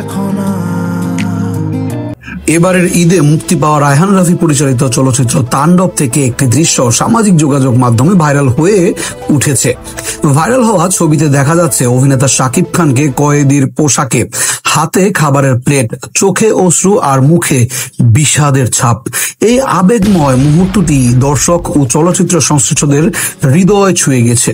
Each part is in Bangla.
দেখো না। এবারের ঈদে মুক্তি পাওয়া রায়হান রাফি পরিচালিত চলচ্চিত্র তাণ্ডব থেকে একটি দৃশ্য সামাজিক যোগাযোগ মাধ্যমে ভাইরাল হয়ে উঠেছে। ভাইরাল হওয়া ছবিতে দেখা যাচ্ছে অভিনেতা শাকিব খানকে কয়েদির পোশাকে, হাতে খাবারের প্লেট, চোখে অশ্রু আর মুখে বিষাদের ছাপ। এই আবেগময় মুহূর্তটি দর্শক ও চলচ্চিত্র সংশ্লিষ্টদের হৃদয় ছুঁয়ে গেছে।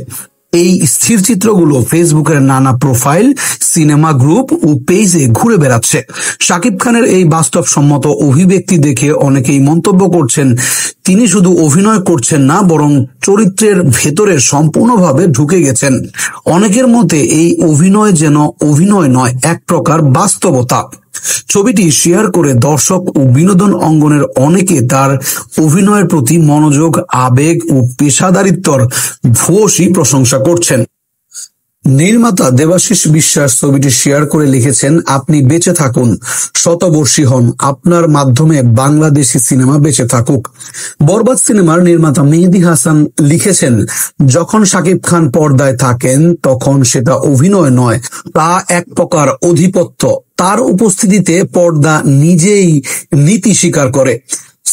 এই স্থির চিত্রগুলো ফেসবুকের নানা প্রোফাইল, সিনেমা গ্রুপ ও পেজে ঘুরে বেড়াচ্ছে। শাকিব খানের এই বাস্তবসম্মত অভিব্যক্তি দেখে অনেকেই মন্তব্য করছেন, তিনি শুধু অভিনয় করছেন না, বরং চরিত্রের ভেতরে সম্পূর্ণভাবে ঢুকে গেছেন। অনেকের মতে এই অভিনয় যেন অভিনয় নয়, এক প্রকার বাস্তবতা। ছবিটি শেয়ার করে দর্শক ও বিনোদন অঙ্গনের অনেকে তার অভিনয়ের প্রতি মনোযোগ, আবেগ ও পেশাদারিত্বর ভূয়সী প্রশংসা করছেন। নির্মাতা দেবাশিস বিশ্বাস ছবিটি শেয়ার করে লিখেছেন, আপনি বেঁচে থাকুন, শতবর্ষী হন, আপনার মাধ্যমে বাংলাদেশি সিনেমা বেঁচে থাকুক। বরবাদ সিনেমার নির্মাতা মেহেদী হাসান লিখেছেন, যখন শাকিব খান পর্দায় থাকেন তখন সেটা অভিনয় নয়, তা এক প্রকার আধিপত্য। তার উপস্থিতিতে পর্দা নিজেই নীতি স্বীকার করে।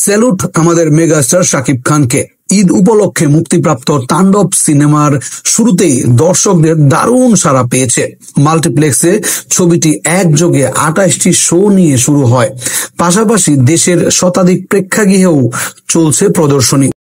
স্যালুট আমাদের মেগাস্টার শাকিব খানকে। ঈদ উপলক্ষে মুক্তিপ্রাপ্ত তাণ্ডব সিনেমার শুরুতেই দর্শকদের দারুণ সাড়া পেয়েছে। মাল্টিপ্লেক্সে ছবিটি একযোগে 28টি শো নিয়ে শুরু হয়। পাশাপাশি দেশের শতাধিক প্রেক্ষাগৃহেও চলছে প্রদর্শনী।